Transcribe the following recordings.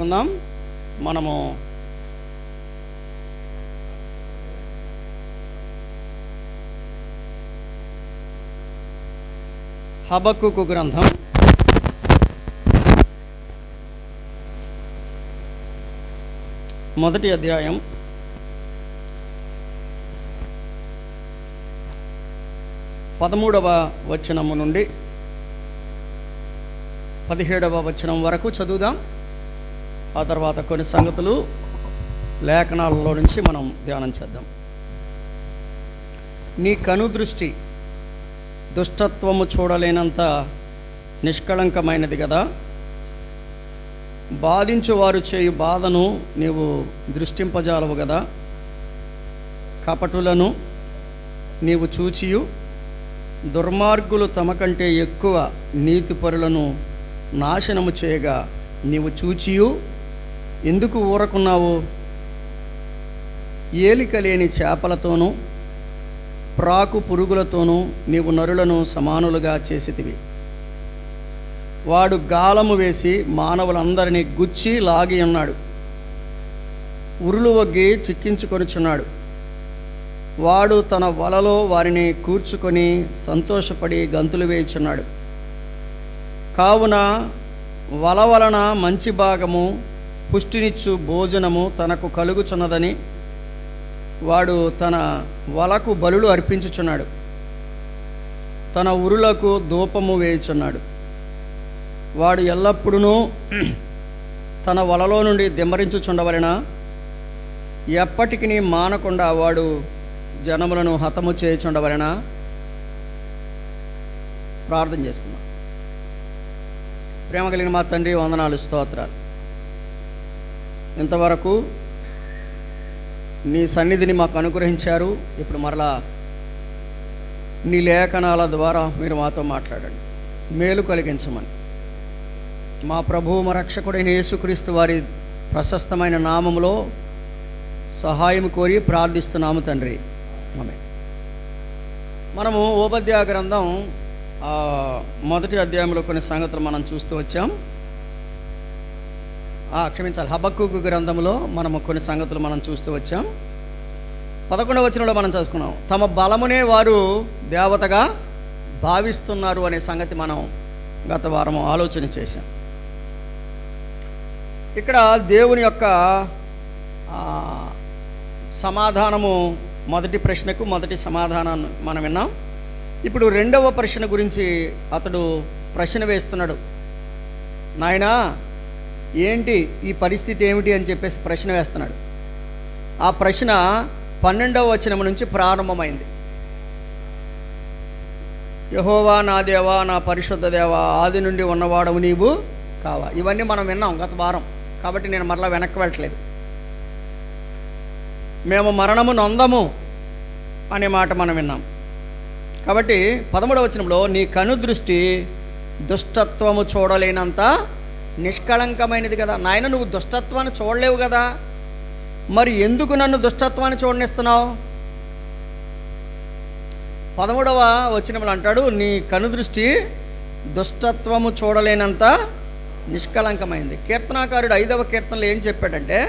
చేసుకుందాం. మనము హబక్కుకు గ్రంథం 1వ అధ్యాయం 13వ వచనము నుండి 17వ వచనం వరకు చదువుదాం. ఆ తర్వాత కొన్ని సంగతులు లేఖనాలలో నుంచి మనం ధ్యానం చేద్దాం. నీ కనుదృష్టి దుష్టత్వము చూడలేనంత నిష్కళంకమైనది కదా. బాధించువారు చేయు బాధను నీవు దృష్టింపజాలవు కదా. కపటులను నీవు చూచియు దుర్మార్గులు తమ కంటే ఎక్కువ నీతిపరులను నాశనము చేయగా నీవు చూచియు ఎందుకు ఊరకున్నావు? ఏలిక లేని చేపలతోనూ ప్రాకు పురుగులతోనూ నీవు నరులను సమానులుగా చేసితివి. వాడు గాలము వేసి మానవులందరినీ గుచ్చి లాగి ఉన్నాడు. ఉరులు వగ్గి చిక్కించుకొనుచున్నాడు. వాడు తన వలలో వారిని కూర్చుకొని సంతోషపడి గంతులు వేయుచున్నాడు. కావున వల వలన మంచి భాగము పుష్టినిచ్చు భోజనము తనకు కలుగుచున్నదని వాడు తన వలకు బలులు అర్పించుచున్నాడు. తన ఉరులకు ధూపము వేయుచున్నాడు. వాడు ఎల్లప్పుడూ తన వలలో నుండి దిమ్మరించుచుండవలెనా? ఎప్పటికి మానకుండా వాడు జనములను హతము చేయుచుండవలెనా? ప్రార్థన చేసుకుందాం. ప్రేమ కలిగిన మా తండ్రి, వందనాలు, స్తోత్రాలు. ఇంతవరకు నీ సన్నిధిని మాకు అనుగ్రహించారు. ఇప్పుడు మరలా నీ లేఖనాల ద్వారా మీరు మాతో మాట్లాడండి, మేలు కలిగించమని మా ప్రభువు మా రక్షకుడైన యేసుక్రీస్తు వారి ప్రశస్తమైన నామములో సహాయం కోరి ప్రార్థిస్తున్నాము తండ్రి. ఆమేన్. మనము ఓబద్యా గ్రంథం 1వ అధ్యాయంలో కొన్ని సంగతులు మనం చూస్తూ వచ్చాం. హబక్కుకు గ్రంథంలో మనము కొన్ని సంగతులు మనం చూస్తూ వచ్చాం. 11వ వచనంలో మనం చదువుకున్నాం, తమ బలమునే వారు దేవతగా భావిస్తున్నారు అనే సంగతి మనం గత వారం ఆలోచన చేశాం. ఇక్కడ దేవుని యొక్క సమాధానము, మొదటి ప్రశ్నకు మొదటి సమాధానాన్ని మనం విన్నాం. ఇప్పుడు రెండవ ప్రశ్న గురించి అతడు ప్రశ్న వేస్తున్నాడు. నాయనా, ఏంటి ఈ పరిస్థితి ఏమిటి అని చెప్పేసి ప్రశ్న వేస్తున్నాడు. ఆ ప్రశ్న 12వ వచనం నుంచి ప్రారంభమైంది. యెహోవా నా దేవా, నా పరిశుద్ధ దేవా, ఆది నుండి ఉన్నవాడవు నీవు కావా. ఇవన్నీ మనం విన్నాం గత వారం, కాబట్టి నేను మరలా వెనక్కి వెళ్ళట్లేదు. మేము మరణము నొందము అనే మాట మనం విన్నాం. కాబట్టి 13వ వచనంలో నీ కనుదృష్టి దుష్టత్వము చూడలేనంత నిష్కళంకమైనది కదా. నాయన, నువ్వు దుష్టత్వాన్ని చూడలేవు కదా, మరి ఎందుకు నన్ను దుష్టత్వాన్ని చూడనిస్తున్నావు? 13వ వచనంలో అంటాడు, నీ కనుదృష్టి దుష్టత్వము చూడలేనంత నిష్కళంకమైంది. కీర్తనాకారుడు 5వ కీర్తనలో ఏం చెప్పాడంటే,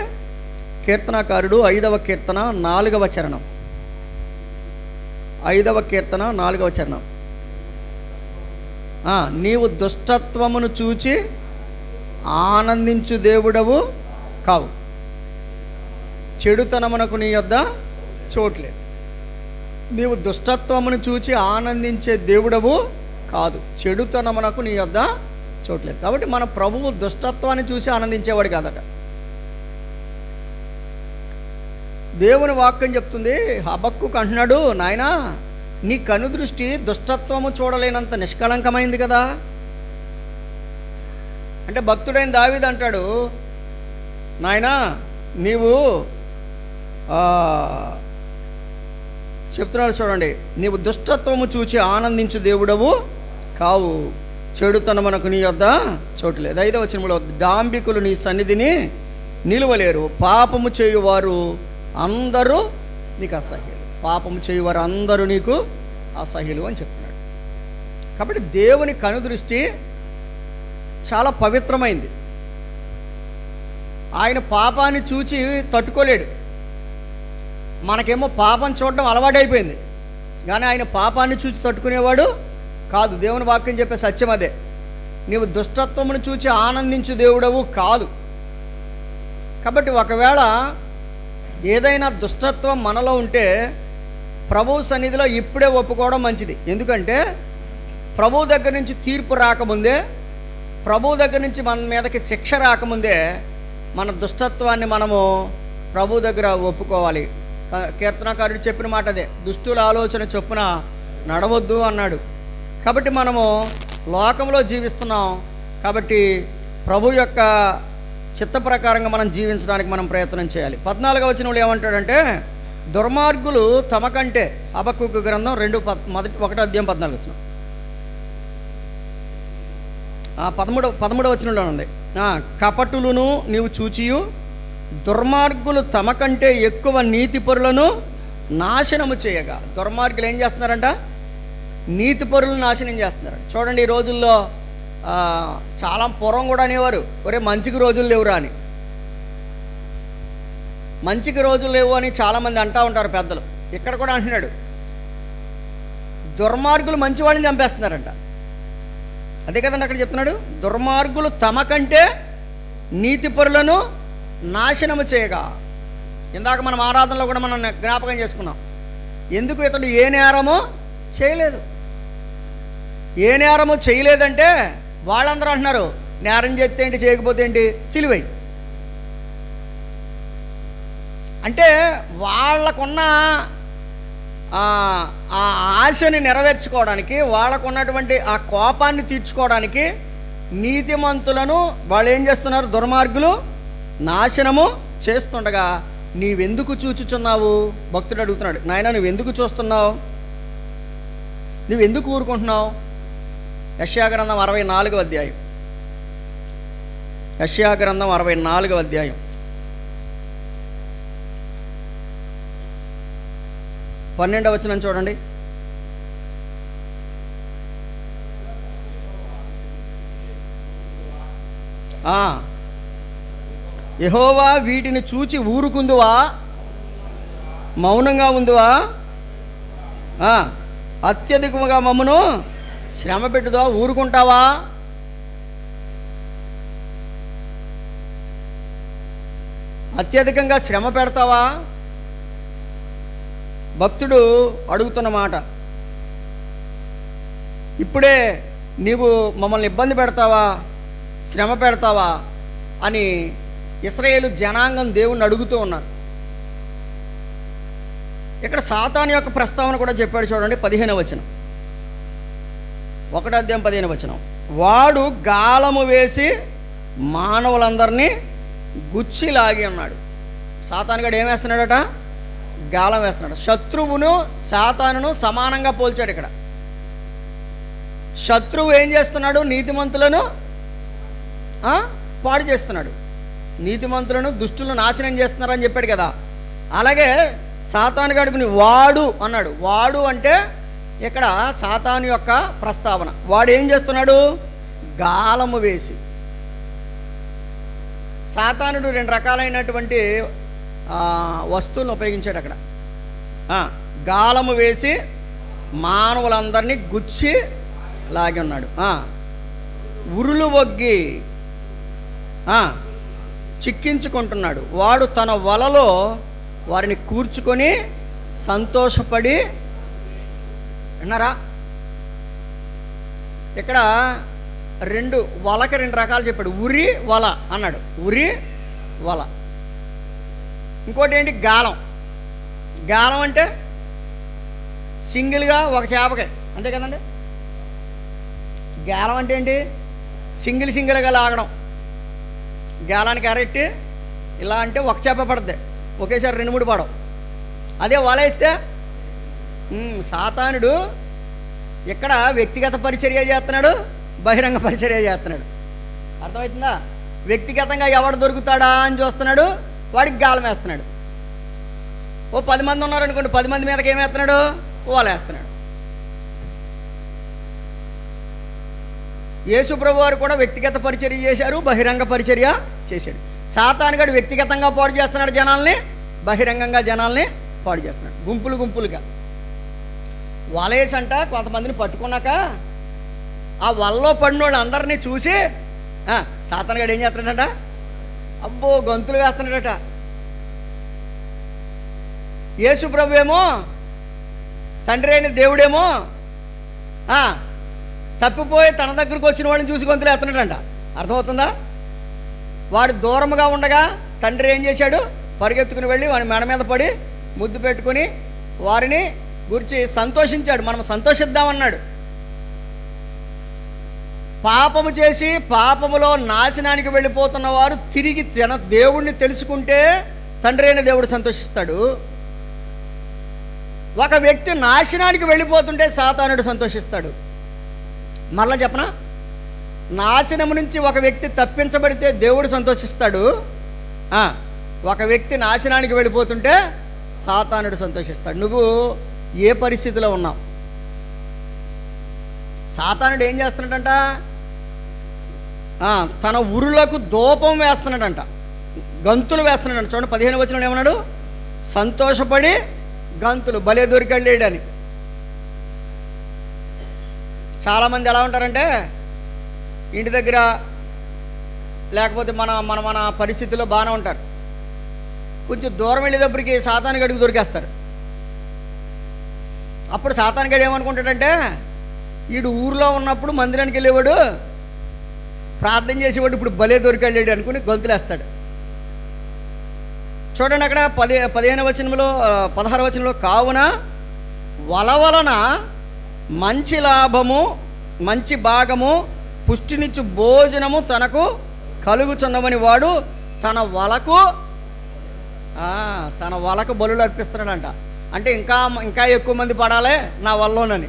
కీర్తనాకారుడు 5వ కీర్తన 4వ చరణం, 5వ కీర్తన 4వ చరణం, నీవు దుష్టత్వమును చూచి ఆనందించు దేవుడవు కావు, చెడుతనమునకు నీ యొద్ద చోట్లేదు. నీవు దుష్టత్వమును చూచి ఆనందించే దేవుడవు కాదు, చెడుతనమునకు నీ యొద్ద చోట్లేదు. కాబట్టి మన ప్రభువు దుష్టత్వాన్ని చూసి ఆనందించేవాడు కాదట. దేవుని వాక్యం చెప్తుంది, హబక్కుకు అంటున్నాడు, నాయనా, నీ కనుదృష్టి దుష్టత్వము చూడలేనంత నిష్కళంకమైంది కదా. అంటే భక్తుడైన దావీదు అంటాడు, నాయనా, నీవు చెప్తున్నాడు చూడండి, నీవు దుష్టత్వము చూచి ఆనందించు దేవుడవు కావు, చెడుతనమునకు నీ యొద్ద చోటు లేదు. 5వ వచనంలో, డాంబికులు నీ సన్నిధిని నిలువలేరు, పాపము చేయువారు అందరూ నీకు అసహ్యులు, పాపము చేయువారు అందరూ నీకు అసహ్యులు అని చెప్తున్నాడు. కాబట్టి దేవుని కనుదృష్టి చాలా పవిత్రమైంది. ఆయన పాపాన్ని చూచి తట్టుకోలేడు. మనకేమో పాపం చూడడం అలవాటైపోయింది, కానీ ఆయన పాపాన్ని చూచి తట్టుకునేవాడు కాదు. దేవుని వాక్యం చెప్పే సత్యం అదే. నీవు దుష్టత్వమును చూచి ఆనందించు దేవుడవు కాదు. కాబట్టి ఒకవేళ ఏదైనా దుష్టత్వం మనలో ఉంటే ప్రభువు సన్నిధిలో ఇప్పుడే ఒప్పుకోవడం మంచిది. ఎందుకంటే ప్రభువు దగ్గర నుంచి తీర్పు రాకముందే, ప్రభువు దగ్గర నుంచి మన మీదకి శిక్ష రాకముందే మన దుష్టత్వాన్ని మనము ప్రభు దగ్గర ఒప్పుకోవాలి. కీర్తనకారుడు చెప్పిన మాట అదే, దుష్టుల ఆలోచన చొప్పున నడవద్దు అన్నాడు. కాబట్టి మనము లోకంలో జీవిస్తున్నాం, కాబట్టి ప్రభు యొక్క చిత్త ప్రకారంగా మనం జీవించడానికి మనం ప్రయత్నం చేయాలి. 14వ వచనంలో ఏమంటాడంటే, దుర్మార్గులు తమ కంటే, హబక్కూకు గ్రంథం 1 అధ్యాయం 14వ వచనం, 13వ వచనంలో ఉంది. కపటులను నీవు చూచియు దుర్మార్గులు తమ కంటే ఎక్కువ నీతిపరులను నాశనము చేయగా. దుర్మార్గులు ఏం చేస్తున్నారంట? నీతిపరులను నాశనం చేస్తున్నారు. చూడండి, ఈ రోజుల్లో చాలా పూర్వం కూడా అనేవారు, ఒరే మంచికి రోజులు లేవురా అని. మంచికి రోజులు లేవు అని చాలామంది అంటూ ఉంటారు పెద్దలు. ఇక్కడ కూడా అంటున్నాడు, దుర్మార్గులు మంచి వాళ్ళని చంపేస్తున్నారంట. అదే కదండి అక్కడ చెప్తున్నాడు, దుర్మార్గులు తమ కంటే నీతిపరులను నాశనము చేయగా. ఇందాక మనం ఆరాధనలో కూడా మనం జ్ఞాపకం చేసుకున్నాం, ఎందుకు ఇతడు ఏ నేరము చేయలేదు. ఏ నేరము చేయలేదంటే వాళ్ళందరూ అంటున్నారు, నేరం చేస్తే ఏంటి, చేయకపోతే ఏంటి, సిలువై. అంటే వాళ్ళకున్న ఆ ఆశని నెరవేర్చుకోవడానికి, వాళ్ళకున్నటువంటి ఆ కోపాన్ని తీర్చుకోవడానికి నీతిమంతులను వాళ్ళు ఏం చేస్తున్నారు? దుర్మార్గులు నాశనము చేస్తుండగా నీవెందుకు చూచుచున్నావు? భక్తుడు అడుగుతున్నాడు, నాయన నువ్వెందుకు చూస్తున్నావు, నువ్వెందుకు ఊరుకుంటున్నావు? యెషయా గ్రంథం 64వ అధ్యాయం, యెషయా గ్రంథం 64వ అధ్యాయం 12వ వచనం చూడండి. యెహోవా వీటిని చూచి ఊరుకుందువా, మౌనంగా ఉందువా, అత్యధికముగా మమ్మను శ్రమ పెట్టుదా, ఊరుకుంటావా? అత్యధికంగా శ్రమ పెడతావా? భక్తుడు అడుగుతున్న మాట, ఇప్పుడే నీవు మమ్మల్ని ఇబ్బంది పెడతావా, శ్రమ పెడతావా అని ఇశ్రాయేలు జనాంగం దేవుణ్ణి అడుగుతూ ఉన్నారు. ఇక్కడ సాతాను యొక్క ప్రస్తావన కూడా చెప్పాడు చూడండి. 15వ వచనం, 1 అధ్యాయం 15వ వచనం, వాడు గాలము వేసి మానవులందరినీ గుచ్చి లాగి ఉన్నాడు. సాతానుగాడు ఏం వేస్తున్నాడట? గాలం వేస్తున్నాడు. శత్రువును సాతానును సమానంగా పోల్చాడు ఇక్కడ. శత్రువు ఏం చేస్తున్నాడు? నీతిమంతులను పాడు చేస్తున్నాడు, నీతిమంతులను దుష్టులను నాశనం చేస్తున్నారని చెప్పాడు కదా. అలాగే సాతాను గడుపుని వాడు అన్నాడు. వాడు అంటే ఇక్కడ సాతాను యొక్క ప్రస్తావన. వాడు ఏం చేస్తున్నాడు? గాలము వేసి. సాతానుడు 2 రకాలైనటువంటి వస్తువులను ఉపయోగించాడు అక్కడ. గాలము వేసి మానవులందరినీ గుచ్చి లాగి ఉన్నాడు. ఉరులు వగ్గి చిక్కించుకుంటున్నాడు. వాడు తన వలలో వారిని కూర్చుకొని సంతోషపడి. విన్నారా? ఇక్కడ వలకి 2 రకాలు చెప్పాడు. ఉరి వల అన్నాడు. ఉరి వల. ఇంకోటి ఏంటి? గాలం. గాలం అంటే సింగిల్గా ఒక చేపకే, అంతే కదండి. గాలం అంటే ఏంటి? సింగిల్గా లాగడం. గాలానికి అరెట్టి ఇలా అంటే ఒక చేప పడుతుంది, ఒకేసారి 2-3 పడవు. అదే వల వేస్తే సాతానుడు ఇక్కడ వ్యక్తిగత పరిచర్య చేస్తున్నాడు, బహిరంగ పరిచర్య చేస్తున్నాడు. అర్థమవుతుందా? వ్యక్తిగతంగా ఎవడు దొరుకుతాడా అని చూస్తున్నాడు, వాడికి గాలం వేస్తున్నాడు. ఓ 10 మంది ఉన్నారనుకోండి, 10 మంది మీదకి ఏమేస్తున్నాడు? వల వేస్తున్నాడు. యేసు ప్రభు వారు కూడా వ్యక్తిగత పరిచర్య చేశారు, బహిరంగ పరిచర్య చేశాడు. సాతానుగాడు వ్యక్తిగతంగా పాడు చేస్తున్నాడు జనాల్ని, బహిరంగంగా జనాల్ని పాడు చేస్తున్నాడు. గుంపులుగా వలేసంట కొంతమందిని పట్టుకున్నాక ఆ వలలో పడిన వాళ్ళు అందరినీ చూసి సాతానుగాడు ఏం చేస్తున్నాడట, అబ్బో గొంతులు వేస్తున్నాడట. యేసు ప్రభు ఏమో, తండ్రి అయిన దేవుడేమో తప్పిపోయి తన దగ్గరకు వచ్చిన వాళ్ళని చూసి గొంతులు వేస్తున్నాడంట. అర్థమవుతుందా? వాడు దూరముగా ఉండగా తండ్రి ఏం చేశాడు, పరిగెత్తుకుని వెళ్ళి వాడి మెడ మీద పడి ముద్దు పెట్టుకుని వారిని గురించి సంతోషించాడు. మనం సంతోషిద్దామన్నాడు. పాపము చేసి పాపములో నాశనానికి వెళ్ళిపోతున్న వారు తిరిగి తన దేవుణ్ణి తెలుసుకుంటే తండ్రి అయిన దేవుడు సంతోషిస్తాడు. ఒక వ్యక్తి నాశనానికి వెళ్ళిపోతుంటే సాతానుడు సంతోషిస్తాడు. మళ్ళా చెప్పనా, నాశనం నుంచి ఒక వ్యక్తి తప్పించబడితే దేవుడు సంతోషిస్తాడు. ఒక వ్యక్తి నాశనానికి వెళ్ళిపోతుంటే సాతానుడు సంతోషిస్తాడు. నువ్వు ఏ పరిస్థితిలో ఉన్నావు? సాతానుడు ఏం చేస్తున్నాడంట, తన ఉరులకు దూపం వేస్తున్నాడంట, గంతులు వేస్తున్నాడంట. చూడండి 15వ వచనంలో ఏమన్నాడు, సంతోషపడి గంతులు, భలే దొరికెళ్ళేయడని. చాలామంది ఎలా ఉంటారంటే ఇంటి దగ్గర లేకపోతే మన పరిస్థితుల్లో బాగానే ఉంటారు. కొంచెం దూరం వెళ్ళేటప్పటికి సాతానుగాడికి దొరికేస్తారు. అప్పుడు సాతానుగాడు ఏమనుకుంటాడంటే, వీడు ఊరిలో ఉన్నప్పుడు మందిరానికి వెళ్ళేవాడు, ప్రార్థన చేసేవాడు, ఇప్పుడు భలే దొరికెళ్ళాడు అనుకుని గొంతులేస్తాడు. చూడండి అక్కడ 15వ వచనంలో 16వ వచనంలో, కావున వల వలన మంచి లాభము, మంచి భాగము, పుష్టినిచ్చు భోజనము తనకు కలుగుచున్నవని వాడు తన వలకు బలులు అర్పిస్తున్నాడంట. అంటే ఇంకా ఎక్కువ మంది పడాలి నా వల్లోనని.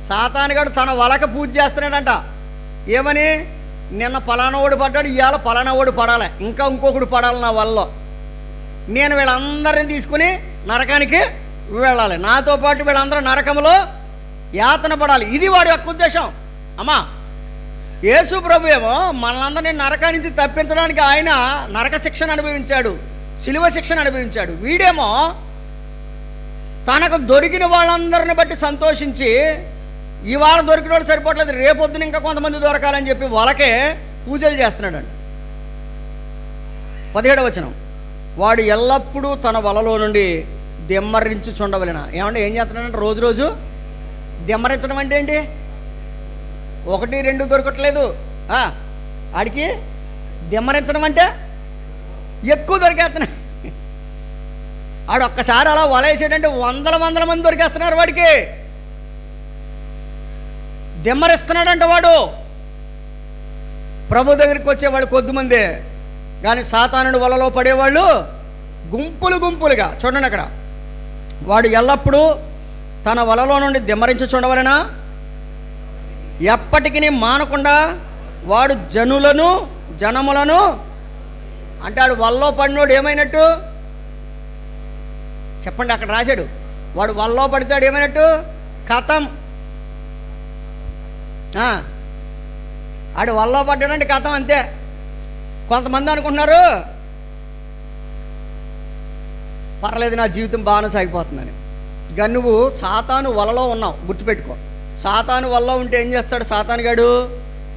సాతానుగాడు తన వలకు పూజ చేస్తున్నాడంట. ఏమని, నిన్న పలానా ఓడి పడ్డాడు, ఇవాళ పలానా ఓడి పడాలి, ఇంకా ఇంకొకడు పడాలి నా వల్ల, నేను వీళ్ళందరినీ తీసుకుని నరకానికి వెళ్ళాలి, నాతో పాటు వీళ్ళందరూ నరకంలో యాతన పడాలి. ఇది వాడి యొక్క ఉద్దేశం. అమ్మా, యేసు ప్రభు ఏమో మనలందరినీ నరకా నుంచి తప్పించడానికి ఆయన నరక శిక్షణ అనుభవించాడు, శిలువ శిక్షణ అనుభవించాడు. వీడేమో తనకు దొరికిన వాళ్ళందరిని బట్టి సంతోషించి, ఇవాళ దొరికిన వాళ్ళు సరిపోవట్లేదు, రేపొద్దున ఇంకా కొంతమంది దొరకాలని చెప్పి వాళ్ళకే పూజలు చేస్తున్నాడండి. 17వ వచనం, వాడు ఎల్లప్పుడూ తన వలలో నుండి దెమ్మరించి చుండవలెనా. ఏమంటే ఏం చేస్తున్నాడంటే రోజు దెమ్మరించడం అంటే ఏంటి, 1, 2 దొరకట్లేదు, ఆడికి దెమ్మరించడం అంటే ఎక్కువ దొరికేస్తున్నాయి. ఆడు ఒక్కసారి అలా వలేసాడంటే వందల మంది దొరికేస్తున్నారు వాడికి. దెమ్మరిస్తున్నాడంట వాడు. ప్రభు దగ్గరికి వచ్చేవాళ్ళు కొద్దిమందే, కానీ సాతానుడు వలలో పడేవాళ్ళు గుంపులుగా. చూడండి అక్కడ, వాడు ఎల్లప్పుడూ తన వలలో నుండి దెమ్మరించుచుండవలెనా, ఎప్పటికీ మానకుండా వాడు జనములను అంటే వాడు వల్లో పడినోడు ఏమైనట్టు చెప్పండి. అక్కడ రాశాడు, వాడు వల్లో పడితాడు ఏమైనట్టు, కథం. ఆడు వల్లో పడ్డాడంటే కథం, అంతే. కొంతమంది అనుకుంటున్నారు పర్లేదు నా జీవితం బాగానే సాగిపోతుందని. కానీ నువ్వు సాతాను వలలో ఉన్నావు, గుర్తుపెట్టుకో. సాతాను వలలో ఉంటే ఏం చేస్తాడు సాతానుగాడు,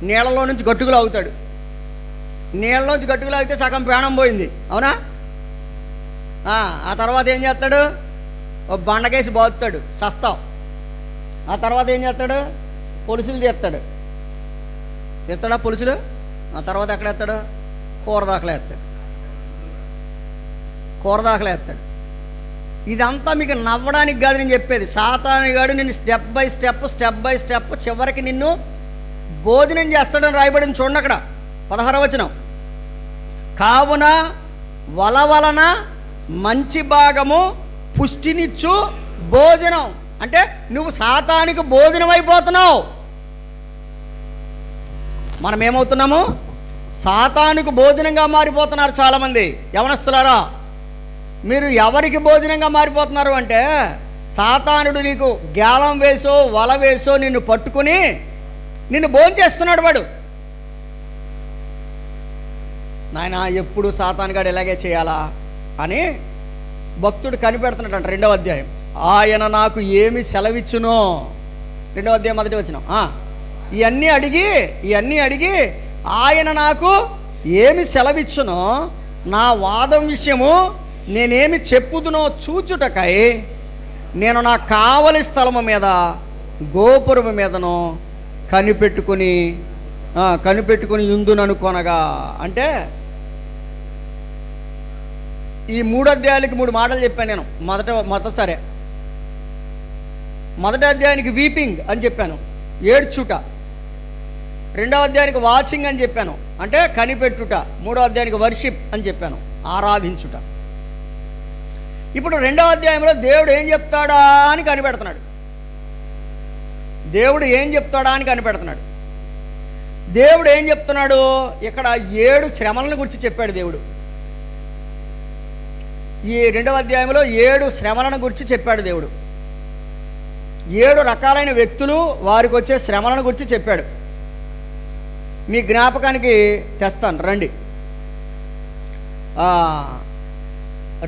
నీళ్ళలో నుంచి గట్టుకులు అవుతాడు. నీళ్ళలోంచి గట్టుకులు అవుతే సగం ప్రాణం పోయింది, అవునా? ఆ తర్వాత ఏం చేస్తాడు, ఓ బండకేసి బాదుతాడు, సస్తావు. ఆ తర్వాత ఏం చేస్తాడు, పొలుసులు తీస్తాడా పొలుసులు. ఆ తర్వాత ఎక్కడ ఎత్తాడు, కూర దాఖలు ఎత్తాడు. ఇదంతా మీకు నవ్వడానికి కాదు నేను చెప్పేది. సాతానుగాడు నిన్ను స్టెప్ బై స్టెప్ చివరికి నిన్ను భోజనం చేస్తాడని రాయబడింది. చూడండి అక్కడ 16వ వచనం, కావున వల వలన మంచి భాగము, పుష్టినిచ్చు భోజనం. అంటే నువ్వు సాతానికి భోజనం అయిపోతున్నావు. మనం ఏమవుతున్నాము, సాతానుకు భోజనంగా మారిపోతున్నారు చాలామంది. యవనస్తులారా, మీరు ఎవరికి భోజనంగా మారిపోతున్నారు అంటే, సాతానుడు నీకు గాలం వేసో వల వేసో నిన్ను పట్టుకుని నిన్ను భోజనం చేస్తున్నాడు వాడు. నాయన ఎప్పుడు సాతానుగాడు ఇలాగే చేయాలా అని భక్తుడు కనిపెడుతున్నాడంట. 2వ అధ్యాయం, ఆయన నాకు ఏమి సెలవిచ్చునో, 2వ అధ్యాయం 1వ వచనం. ఇవన్నీ అడిగి ఆయన నాకు ఏమి సెలవిచ్చునో, నా వాదం విషయము నేనేమి చెప్పుదునో చూచుటకై నేను నా కావలి స్థలము మీద గోపురము మీదను కనిపెట్టుకుని యుందుననుకొనగా. అంటే ఈ 3 అధ్యాయాలకి 3 మాటలు చెప్పాను నేను. మొదటిసారి మొదటి అధ్యాయానికి వీపింగ్ అని చెప్పాను, ఏడ్చుట. 2వ అధ్యాయానికి వాచింగ్ అని చెప్పాను, అంటే కనిపెట్టుట. 3వ అధ్యాయానికి వర్షిప్ అని చెప్పాను, ఆరాధించుట. ఇప్పుడు 2వ అధ్యాయంలో దేవుడు ఏం చెప్తాడా అని కనిపెడుతున్నాడు. దేవుడు ఏం చెప్తున్నాడు? ఇక్కడ 7 శ్రమలను గురించి చెప్పాడు దేవుడు. ఈ 2వ అధ్యాయంలో 7 శ్రమలను గురించి చెప్పాడు దేవుడు. 7 రకాలైన వ్యక్తులు, వారికి వచ్చే శ్రమలను గురించి చెప్పాడు. మీ జ్ఞాపకానికి తెస్తాను రండి.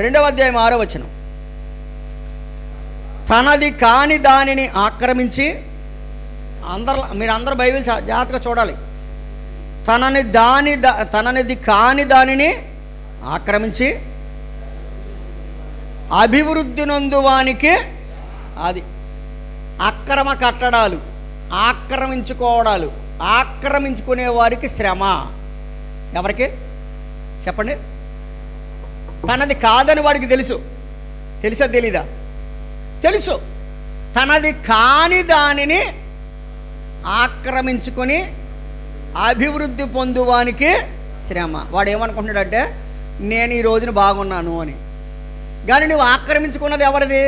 2వ అధ్యాయం 6వ వచనం, తనది కాని దానిని ఆక్రమించి, మీరందరూ బైబిల్ జాగ్రత్తగా చూడాలి. తననిది కాని దానిని ఆక్రమించి అభివృద్ధి నొందువానికి, అది అక్రమ కట్టడాలు, ఆక్రమించుకునే వారికి శ్రమ. ఎవరికి చెప్పండి? తనది కాదని వాడికి తెలుసా తెలీదా? తెలుసు. తనది కాని దానిని ఆక్రమించుకొని అభివృద్ధి పొందువానికి శ్రమ. వాడు ఏమనుకుంటున్నాడంటే, నేను ఈ రోజున బాగున్నాను అని. కానీ నువ్వు ఆక్రమించుకున్నది ఎవరిది?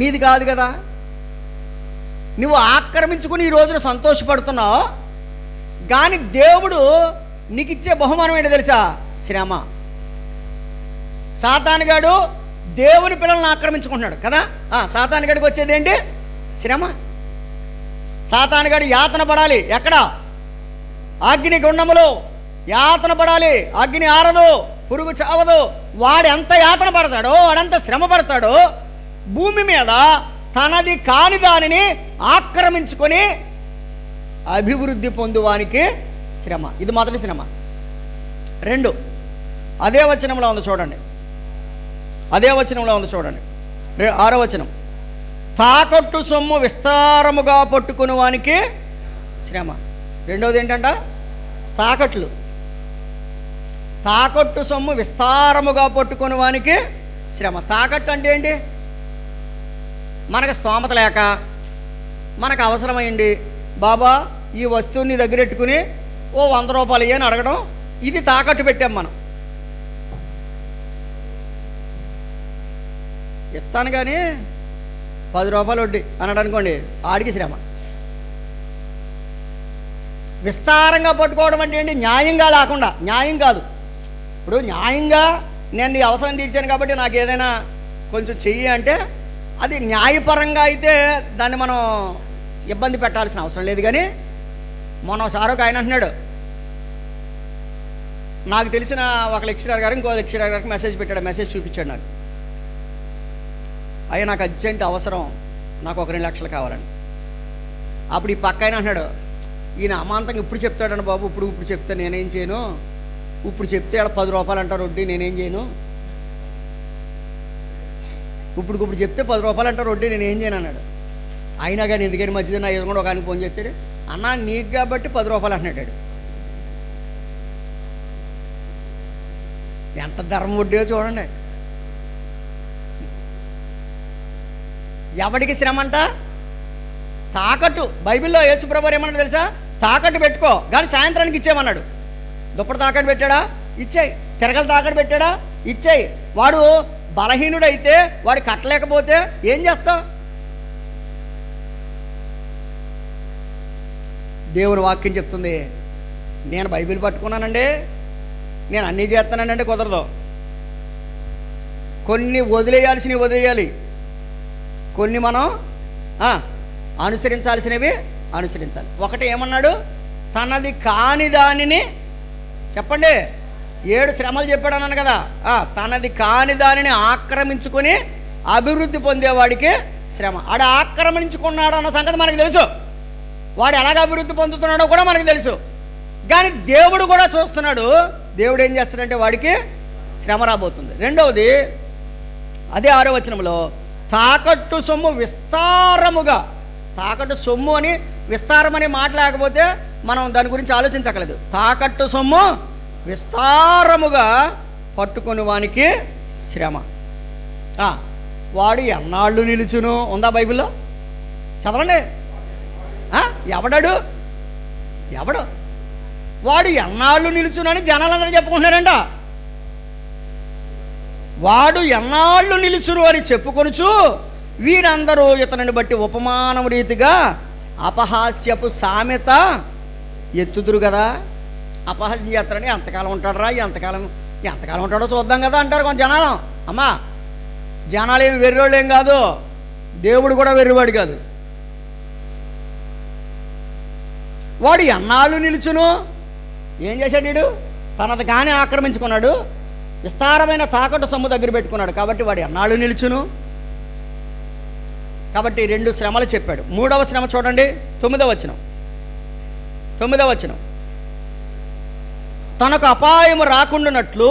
నీది కాదు కదా. నువ్వు ఆక్రమించుకుని ఈ రోజున సంతోషపడుతున్నావు, కానీ దేవుడు నీకు ఇచ్చే బహుమానం ఏంటో తెలుసా? శ్రమ. సాతానుగాడు దేవుని పిల్లలను ఆక్రమించుకుంటున్నాడు కదా. సాతానుగాడికి వచ్చేది ఏంటి? శ్రమ. సాతానుగాడు యాతన పడాలి. ఎక్కడ? అగ్ని గుండములో యాతన పడాలి. అగ్ని ఆరదు, పురుగు చావదు. వాడు ఎంత యాతన పడతాడో, వాడంత శ్రమ పడతాడో భూమి మీద తనది కాని దానిని ఆక్రమించుకొని అభివృద్ధి పొందువానికి శ్రమ. ఇది మొదటి శ్రమ. 2 అదే వచనంలో ఉంది చూడండి. 6వ వచనం, తాకట్టు సొమ్ము విస్తారముగా పట్టుకుని వానికి శ్రమ. 2వది ఏంటంట? తాకట్టు సొమ్ము విస్తారముగా పట్టుకుని వానికి శ్రమ. తాకట్టు అంటే ఏంటి? మనకు స్తోమత లేక, మనకు అవసరమైంది, బాబా ఈ వస్తువుని దగ్గరెట్టుకుని ఓ 100 రూపాయలు అని అడగడం, ఇది తాకట్టు పెట్టాం మనం. ఇస్తాను కానీ 10 రూపాయలు వడ్డీ అన్నాడు అనుకోండి, ఆడికి శ్రమ. విస్తారంగా పట్టుకోవడం అంటే ఏంటి? న్యాయంగా లేకుండా. న్యాయం కాదు. ఇప్పుడు న్యాయంగా నేను ఈ అవసరం తీర్చాను కాబట్టి నాకు ఏదైనా కొంచెం చెయ్యి అంటే అది న్యాయపరంగా అయితే దాన్ని మనం ఇబ్బంది పెట్టాల్సిన అవసరం లేదు. కానీ మొన్నసారి ఒక ఆయన అంటున్నాడు, నాకు తెలిసిన ఒక లెక్చరర్ గారు ఇంకో లెక్చరర్ గారికి మెసేజ్ చూపించాడు నాకు. అయ్యా నాకు అర్జెంట్ అవసరం, నాకు ఒక 2 లక్షలు కావాలని. అప్పుడు ఈ పక్క ఆయన అంటున్నాడు, ఈయన అమాంతంగా ఇప్పుడు చెప్తాడండి బాబు, ఇప్పుడు చెప్తే నేనేం చేయను, ఇప్పుడు చెప్తే ఇలా 10 రూపాయలు అంటారు వడ్డీ, నేనేం చేయను. ఇప్పుడు చెప్తే 10 రూపాయలు అంటారు వడ్డీ, నేనేం చేయను అన్నాడు. అయినా కానీ ఎందుకని మంచిది నా ఎదుగుండా ఒక ఆయనకి ఫోన్ చేస్తాడు, అన్నా నీకు కాబట్టి 10 రూపాయలు అంటున్నాడు. ఎంత ధర్మం వడ్డీయో చూడండి. ఎవడికి శ్రమ అంట? తాకట్టు. బైబిల్లో యేసుప్రభువు ఏమన్నాడు తెలుసా? తాకట్టు పెట్టుకో కానీ సాయంత్రానికి ఇచ్చేయమన్నాడు. దుప్పటి తాకట్టు పెట్టాడా? ఇచ్చేయి. తిరగలు తాకట్టు పెట్టాడా? ఇచ్చేయి. వాడు బలహీనుడైతే, వాడు కట్టలేకపోతే ఏం చేస్తావు? దేవుని వాక్యం చెప్తుంది, నేను బైబిల్ పట్టుకున్నానండి, నేను అన్నీ చేస్తానంటే కుదరదు. కొన్ని వదిలేయాల్సినవి వదిలేయాలి, కొన్ని మనం అనుసరించాల్సినవి అనుసరించాలి. ఒకటి ఏమన్నాడు? తనది కాని దానిని చెప్పండి 7 శ్రమలు చెప్పాడు అన్నాను కదా. తనది కాని దానిని ఆక్రమించుకొని అభివృద్ధి పొందేవాడికి శ్రమ. ఆడు ఆక్రమించుకున్నాడు అన్న సంగతి మనకు తెలుసు, వాడు ఎలాగ అభివృద్ధి పొందుతున్నాడో కూడా మనకు తెలుసు. కానీ దేవుడు కూడా చూస్తున్నాడు. దేవుడు ఏం చేస్తాడంటే వాడికి శ్రమ రాబోతుంది. రెండవది అదే 6వ వచనంలో, తాకట్టు సొమ్ము విస్తారముగా, తాకట్టు సొమ్ము అని విస్తారం అని మాట లేకపోతే మనం దాని గురించి ఆలోచించగలదు. తాకట్టు సొమ్ము విస్తారముగా పట్టుకొని వానికి శ్రమ. వాడు ఎన్నాళ్ళు నిలుచును ఉందా బైబిల్లో? చదవండి. ఎవడాడు? వాడు ఎన్నాళ్ళు నిలుచునని జనాలందరూ చెప్పుకుంటున్నారంట. వాడు ఎన్నాళ్ళు నిలుచురు అని చెప్పుకొనుచు వీరందరూ ఇతనిని బట్టి ఉపమానం రీతిగా అపహాస్యపు సామెత ఎత్తుదురు కదా. అపహాస్యం చేస్తారని ఎంతకాలం ఉంటాడరా, ఎంతకాలం ఉంటాడో చూద్దాం కదా అంటారు కొంత జనాలు. అమ్మా, జనాలు ఏమి వెర్రోళ్ళు ఏం కాదు, దేవుడు కూడా వెర్రివాడు కాదు. వాడు ఎన్నాళ్ళు నిలుచును? ఏం చేశాడు వీడు? తనది కానీ ఆక్రమించుకున్నాడు, విస్తారమైన తాకట్టు సొమ్ము దగ్గర పెట్టుకున్నాడు. కాబట్టి వాడు ఎన్నాళ్ళు నిలుచును? కాబట్టి 2 శ్రమలు చెప్పాడు. 3వ శ్రమ చూడండి, 9వ వచనం. తనకు అపాయము రాకుండానట్లు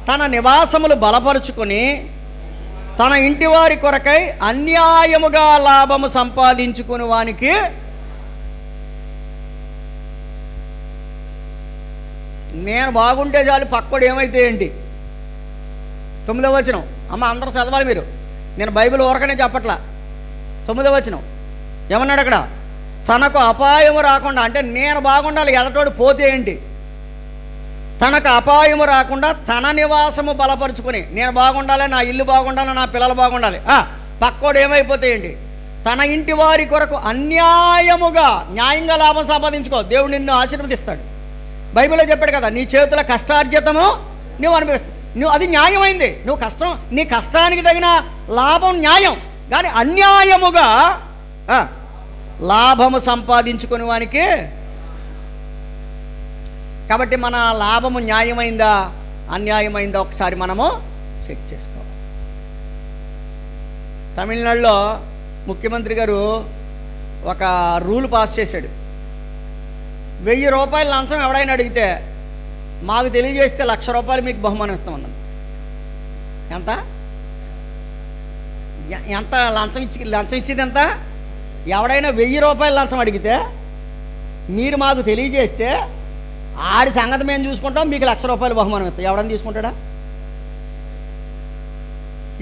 తన నివాసములు బలపరుచుకొని తన ఇంటి వారి కొరకై అన్యాయముగా లాభము సంపాదించుకుని వానికి నేను బాగుంటే చాలు పక్కోడు ఏమైతే ఏంటి. 9వ వచనం. అమ్మ అందరూ చదవాలి మీరు, నేను బైబిల్ ఊరకనే చెప్పట్లా. 9వ వచనం ఏమన్నాడు అక్కడ? తనకు అపాయము రాకుండా, అంటే నేను బాగుండాలి, ఎదటోడు పోతే ఏంటి? తనకు అపాయము రాకుండా తన నివాసము బలపరుచుకొని, నేను బాగుండాలి, నా ఇల్లు బాగుండాలి, నా పిల్లలు బాగుండాలి, పక్కోడు ఏమైపోతే ఏంటి? తన ఇంటి వారి కొరకు అన్యాయముగా, న్యాయంగా లాభం సంపాదించుకో, దేవుడు నిన్ను ఆశీర్వదిస్తాడు. బైబిల్లో చెప్పాడు కదా, నీ చేతుల కష్టార్జితము నువ్వు అనుభవిస్తావు. నువ్వు అది న్యాయమైంది, నువ్వు కష్టం, నీ కష్టానికి తగిన లాభం న్యాయం. కానీ అన్యాయముగా లాభము సంపాదించుకుని వానికి. కాబట్టి మన లాభము న్యాయమైందా అన్యాయమైందా ఒకసారి మనము చెక్ చేసుకోవాలి. తమిళనాడులో ముఖ్యమంత్రి గారు ఒక రూల్ పాస్ చేశాడు. 1000 రూపాయలు లంచం ఎవడైనా అడిగితే మాకు తెలియజేస్తే 1,00,000 రూపాయలు మీకు బహుమానం ఇస్తామన్నాను. ఎంత లంచం ఇచ్చేది ఎంత? ఎవడైనా 1000 రూపాయలు లంచం అడిగితే మీరు మాకు తెలియజేస్తే ఆడి సంగతి మేము చూసుకుంటాం, మీకు 1,00,000 రూపాయలు బహుమానం ఇస్తాం. ఎవడని తీసుకుంటాడా?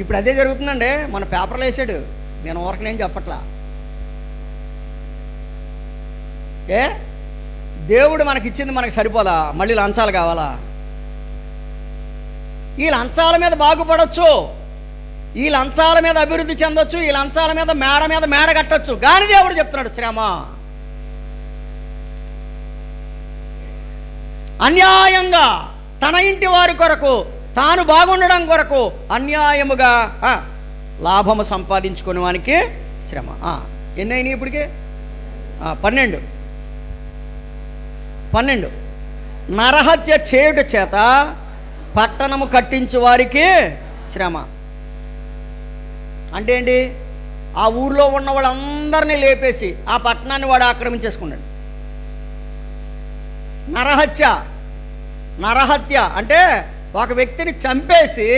ఇప్పుడు అదే జరుగుతుందండి. మన పేపర్లో వేసాడు, నేను ఊరకనేం చెప్పట్లా. దేవుడు మనకిచ్చింది మనకి సరిపోదా? మళ్ళీ లంచాలు కావాలా? ఈ లంచాల మీద బాగుపడవచ్చు, ఈ లంచాల మీద అభివృద్ధి చెందొచ్చు, ఈ లంచాల మీద మేడ కట్టొచ్చు. కానీ దేవుడు చెప్తున్నాడు శ్రమ. అన్యాయంగా తన ఇంటి వారి కొరకు, తాను బాగుండడం కొరకు అన్యాయముగా లాభము సంపాదించుకునే వానికి శ్రమ. ఎన్నైనా ఇప్పటికి 12. నరహత్య చేయుట చేత పట్టణము కట్టించు వారికి శ్రమ. అంటే ఏంటి? ఆ ఊర్లో ఉన్న వాళ్ళందరినీ లేపేసి ఆ పట్టణాన్ని వాడు ఆక్రమించేసుకున్నాడు. నరహత్య అంటే ఒక వ్యక్తిని చంపేసి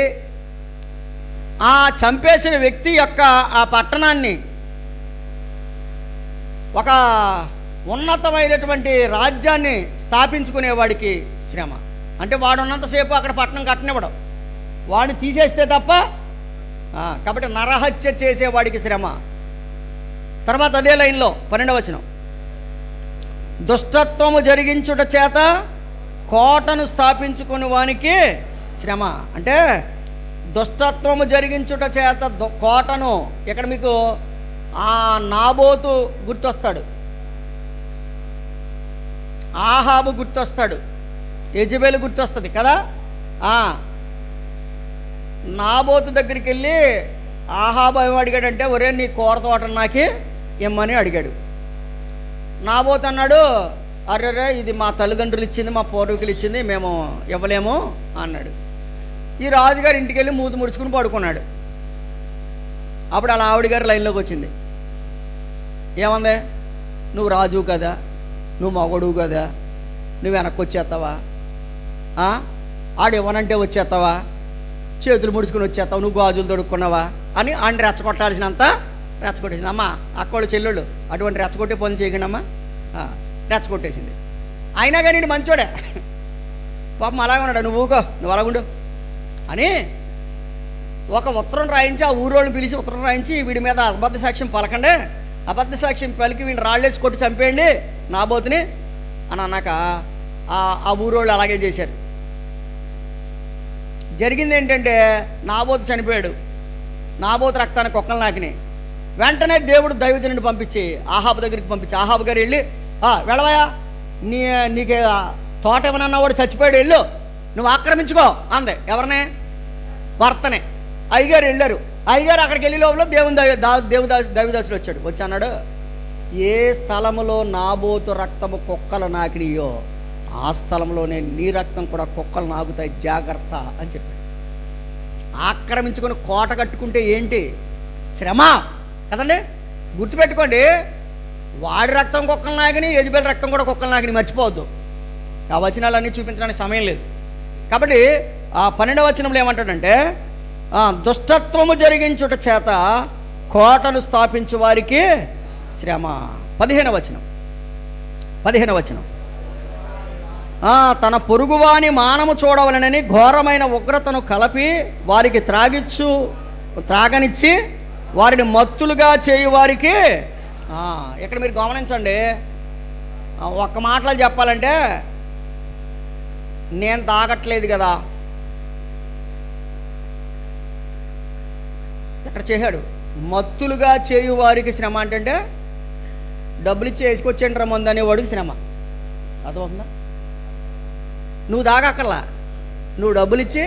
ఆ చంపేసిన వ్యక్తి యొక్క ఆ పట్టణాన్ని ఒక ఉన్నతమైనటువంటి రాజ్యాన్ని స్థాపించుకునేవాడికి శ్రమ. అంటే వాడు ఉన్నంతసేపు అక్కడ పట్టణం కట్టనివ్వడం, వాడిని తీసేస్తే తప్ప. కాబట్టి నరహత్య చేసేవాడికి శ్రమ. తర్వాత అదే లైన్లో 12వ వచనం, దుష్టత్వము జరిగించుట చేత కోటను స్థాపించుకుని వానికి శ్రమ. అంటే దుష్టత్వము జరిగించుట చేత కోటను, ఇక్కడ మీకు ఆ నాబోతు గుర్తొస్తాడు, ఆహాబు గుర్తొస్తాడు, యెజబెలు గుర్తొస్తుంది కదా. నాబోతు దగ్గరికి వెళ్ళి ఆహాబు ఏమి అడిగాడంటే, ఒరే నీ కూర తోట నాకి ఇమ్మని అడిగాడు. నాబోతు అన్నాడు, అర్రరే ఇది మా తల్లిదండ్రులు ఇచ్చింది, మా పూర్వీకులు ఇచ్చింది, మేము ఇవ్వలేము అన్నాడు. ఈ రాజుగారు ఇంటికి వెళ్ళి మూతి ముడుచుకుని పడుకున్నాడు. అప్పుడు అలా ఆవిడ గారు లైన్లోకి వచ్చింది. ఏమంది? నువ్వు రాజు కదా, నువ్వు మగడు కదా, నువ్వు వెనక్కి వచ్చేస్తావా? ఆడు ఇవ్వనంటే వచ్చేస్తావా? చేతులు ముడుచుకుని వచ్చేస్తావు, నువ్వు గాజులు తొడుక్కున్నావా అని ఆడిని రెచ్చగొట్టాల్సినంత రెచ్చగొట్టేసింది. అమ్మ అక్కోళ్ళు చెల్లెళ్ళు అటువంటి రెచ్చగొట్టే పనులు చేయకండి అమ్మా. రెచ్చగొట్టేసింది. అయినా కానీ నేను మంచోడే, పాపం అలాగే ఉన్నాడు. నువ్వు ఊకో, నువ్వు అలాగుండు అని ఒక ఉత్తరం రాయించి ఆ ఊరోళ్ళని పిలిచి ఉత్తరం రాయించి వీడి మీద అబద్ధ సాక్ష్యం పలకండి, అబద్ధ సాక్ష్యం పలికి వీడిని రాళ్ళేసి కొట్టి చంపేయండి నాబోతుని అని అన్నాక ఆ ఊరోళ్ళు అలాగే చేశారు. జరిగింది ఏంటంటే నాబోతు చనిపోయాడు. నాబోతు రక్తానికి కుక్కలు నాకినాయి. వెంటనే దేవుడు దైవజనుడిని పంపించి ఆహాబు దగ్గరికి పంపించి, ఆహాబు గారు వెళ్ళి వెళ్ళవయా, నీకు తోట ఏమన్నా వాడు చచ్చిపోయాడు, వెళ్ళు నువ్వు ఆక్రమించుకో అంది. ఎవరినే? భర్తనే. అయ్యగారు వెళ్ళారు. అయ్యగారు అక్కడికి వెళ్ళి లోపల దైవదాసుడు వచ్చాడు. వచ్చి అన్నాడు, ఏ స్థలములో నాబోతు రక్తము కుక్కలు నాకినాయో ఆ స్థలంలోనే నీ రక్తం కూడా కుక్కలు నాకుతాయి, జాగ్రత్త అని చెప్పాడు. ఆక్రమించుకొని కోట కట్టుకుంటే ఏంటి శ్రమ కదండి. గుర్తుపెట్టుకోండి, వాడి రక్తం కుక్కలు నాగిని, యెజబెల్ రక్తం కూడా కుక్కలు నాగిని, మర్చిపోవద్దు. ఆ వచనాలన్నీ చూపించడానికి సమయం లేదు. కాబట్టి ఆ 12వ వచనంలో ఏమంటాడంటే, దుష్టత్వము జరిగించుట చేత కోటను స్థాపించు వారికి శ్రమ. 15వ వచనం తన పొరుగువాని మానము చూడవలనని ఘోరమైన ఉగ్రతను కలపి వారికి త్రాగనిచ్చి వారిని మత్తులుగా చేయు వారికి. ఇక్కడ మీరు గమనించండి, ఒక్క మాటలో చెప్పాలంటే, నేను తాగట్లేదు కదా, ఇక్కడ చేశాడు. మత్తులుగా చేయు వారికి శ్రమ అంటే డబ్బులు ఇచ్చి వేసుకొచ్చేండి రమ్మంది అనేవాడికి శ్రమ. అర్థమవుతుందా? నువ్వు తాగక్కర్లా, నువ్వు డబ్బులు ఇచ్చి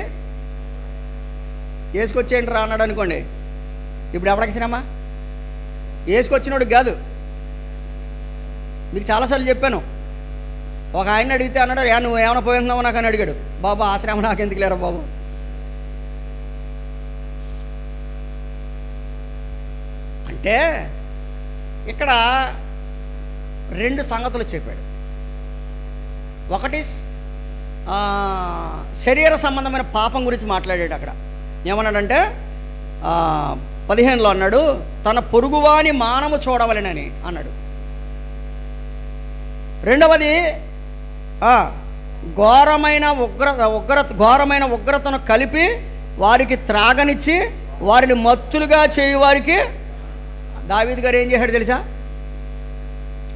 వేసుకొచ్చేయండి రా అన్నాడు అనుకోండి, ఇప్పుడు ఎవరికి శ్రమ? వేసుకొచ్చినోడికి కాదు. మీకు చాలాసార్లు చెప్పాను. ఒక ఆయన అడిగితే అన్నాడు, నువ్వు ఏమైనా పోయిందావు నాకు అని అడిగాడు. బాబా ఆ శ్రమ నాకు ఎందుకు లేరా బాబు. అంటే ఇక్కడ 2 సంగతులు చెప్పాడు. ఒకటి శరీర సంబంధమైన పాపం గురించి మాట్లాడాడు. అక్కడ ఏమన్నాడంటే 15లో అన్నాడు, తన పొరుగువాని మానము చూడవలెనని అన్నాడు. రెండవది ఘోరమైన ఉగ్రతను కలిపి వారికి త్రాగనిచ్చి వారిని మత్తులుగా చేయు వారికి. దావీదు గారు ఏం చేశాడు తెలుసా?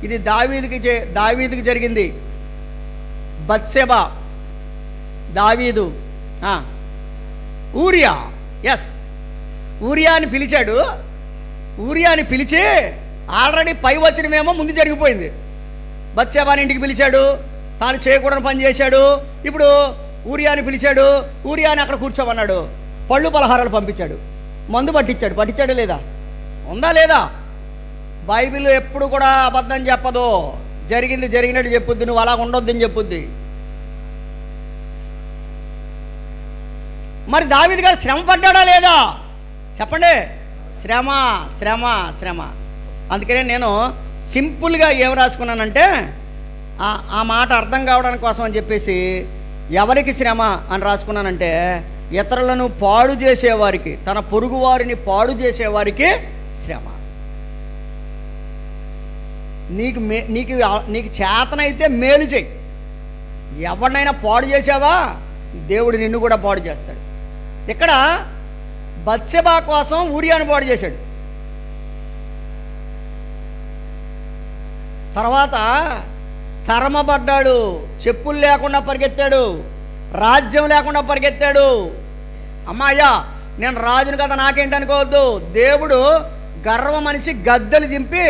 ఇది దావీదుకి జరిగింది. బత్షెబా, దావీదు, ఊరియా. ఊరియాని పిలిచాడు. ఊరియాని పిలిచి ఆల్రెడీ పై వచనమేమో ముందు జరిగిపోయింది. బత్షెబాని ఇంటికి పిలిచాడు, తాను చేయకూడని పని చేశాడు. ఇప్పుడు ఊరియాని పిలిచాడు, ఊరియాని అక్కడ కూర్చోమన్నాడు, పళ్ళు పలహారాలు పంపించాడు, మందు పట్టించాడు లేదా? ఉందా లేదా? బైబిల్ ఎప్పుడు కూడా అబద్ధం చెప్పదు. జరిగింది జరిగినట్టు చెప్పుద్ది, నువ్వు అలా ఉండొద్దని చెప్పుద్ది. మరి దావీదు గారు శ్రమ పడ్డాడా లేదా చెప్పండి? శ్రమ శ్రమ శ్రమ. అందుకనే నేను సింపుల్గా ఏం రాసుకున్నానంటే, ఆ మాట అర్థం కావడానికి కోసం అని చెప్పేసి ఎవరికి శ్రమ అని రాసుకున్నానంటే, ఇతరులను పాడు చేసేవారికి, తన పొరుగు వారిని పాడు చేసేవారికి శ్రమ. నీకు చేతనైతే మేలు చెయ్యి. ఎవరినైనా పాడు చేసావా దేవుడు నిన్ను కూడా పాడు చేస్తాడు. ఇక్కడ బత్షెబా కోసం ఊరియాను పాడు చేశాడు. తర్వాత తరమబడ్డాడు, చెప్పులు లేకుండా పరిగెత్తాడు, రాజ్యం లేకుండా పరిగెత్తాడు. అమ్మాయ్యా నేను రాజును కదా నాకేంటి అనుకోవద్దు. దేవుడు గర్వం మనిషి గద్దెలు దింపి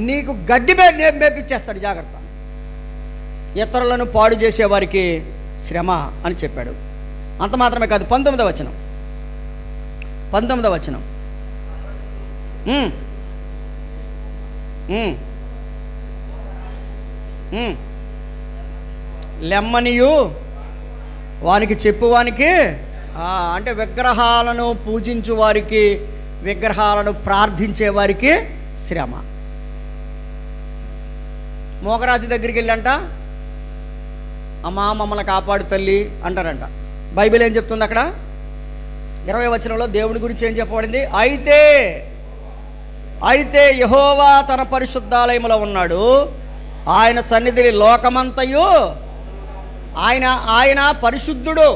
నీకు గడ్డి మేపిచ్చేస్తాడు, జాగ్రత్త. ఇతరులను పాడు చేసేవారికి శ్రమ అని చెప్పాడు. అంత మాత్రమే కాదు, 19వ వచనం లెమ్మనియు వానికి చెప్పువానికి, అంటే విగ్రహాలను పూజించు వారికి, విగ్రహాలను ప్రార్థించే వారికి శ్రమ. మోగరాజు దగ్గరికి వెళ్ళంట, అమ్మా మమ్మల్ని కాపాడు తల్లి అంటారంట. బైబిల్ ఏం చెప్తుంది అక్కడ 20వ వచనంలో దేవుడి గురించి ఏం చెప్పబడింది? అయితే యెహోవా తన పరిశుద్ధాలయములో ఉన్నాడు, ఆయన సన్నిధిని లోకమంతయు, ఆయన పరిశుద్ధుడు,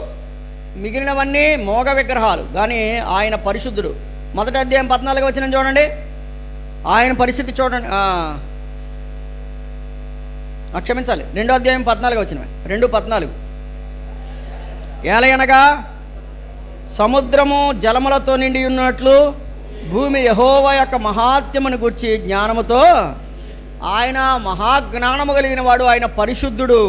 మిగిలినవన్నీ మోగ విగ్రహాలు, కానీ ఆయన పరిశుద్ధుడు. 1వ అధ్యాయం 14వ వచనం చూడండి, ఆయన పరిస్థితి చూడండి. క్షమించాలి, 2వ అధ్యాయం 14వ వచనమే, 2:14. ఏలయనగా సముద్రము జలములతో నిండి ఉన్నట్లు భూమి యెహోవా యొక్క మహాత్మ్యమును గూర్చి జ్ఞానముతో, ఆయన మహాజ్ఞానము కలిగిన వాడు, ఆయన పరిశుద్ధుడు.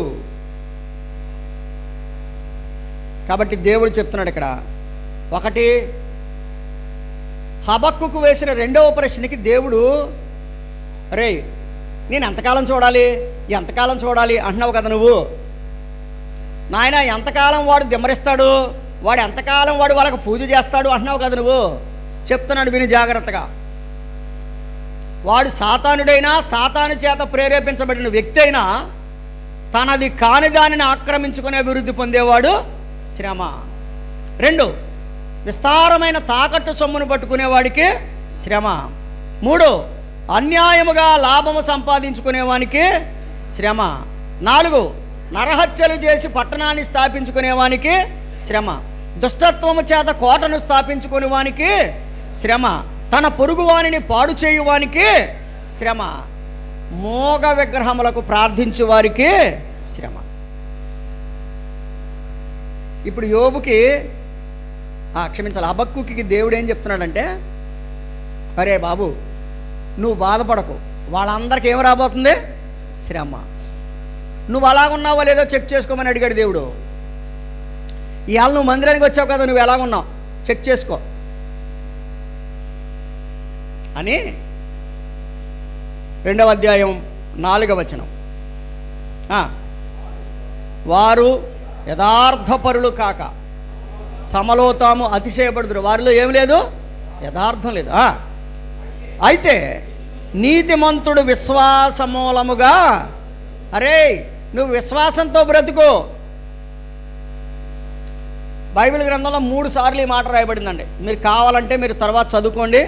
కాబట్టి దేవుడు చెప్తున్నాడు ఇక్కడ. ఒకటి, హబక్కుకు వేసిన 2వ ప్రశ్నకి దేవుడు, రే నేను ఎంతకాలం చూడాలి అంటున్నావు కదా నువ్వు, నాయన ఎంతకాలం వాడు దిమ్మరిస్తాడు, వాడు ఎంతకాలం వాడు వాళ్ళకు పూజ చేస్తాడు అంటున్నావు కదా నువ్వు. చెప్తున్నాడు విని జాగ్రత్తగా. వాడు సాతానుడైనా, సాతాను చేత ప్రేరేపించబడిన వ్యక్తి అయినా, తనది కాని దానిని ఆక్రమించుకునే అభివృద్ధి పొందేవాడు శ్రమ. 2, విస్తారమైన తాకట్టు సొమ్మును పట్టుకునేవాడికి శ్రమ. 3, అన్యాయముగా లాభము సంపాదించుకునేవానికి శ్రమ. 4, నరహత్యలు చేసి పట్టణాన్ని స్థాపించుకునేవానికి శ్రమ. దుష్టత్వము చేత కోటను స్థాపించుకునే వానికి శ్రమ. తన పొరుగువానిని పాడు చేయువానికి శ్రమ. మోగ విగ్రహములకు ప్రార్థించు వారికి శ్రమ. ఇప్పుడు యోబుకి, క్షమించాలి, హబక్కుకి దేవుడు ఏం చెప్తున్నాడంటే, అరే బాబు నువ్వు బాధపడకు, వాళ్ళందరికీ ఏం రాబోతుంది? శ్రమ. నువ్వు అలాగున్నావో లేదో చెక్ చేసుకోమని అడిగాడు దేవుడు. ఇవాళ నువ్వు మందిరానికి వచ్చావు కదా, నువ్వు ఎలాగున్నావు చెక్ చేసుకో అని 2వ అధ్యాయం 4వ వచనం. వారు యథార్థపరులు కాక తమలో తాము అతిశయపడుదురు, వారిలో ఏం లేదు, యథార్థం లేదు. అయితే నీతిమంతుడు విశ్వాస మూలముగా, అరే నువ్వు విశ్వాసంతో బ్రతుకు. బైబిల్ గ్రంథంలో 3 సార్లు ఈ మాట రాయబడిందండి. మీరు కావాలంటే మీరు తర్వాత చదువుకోండి.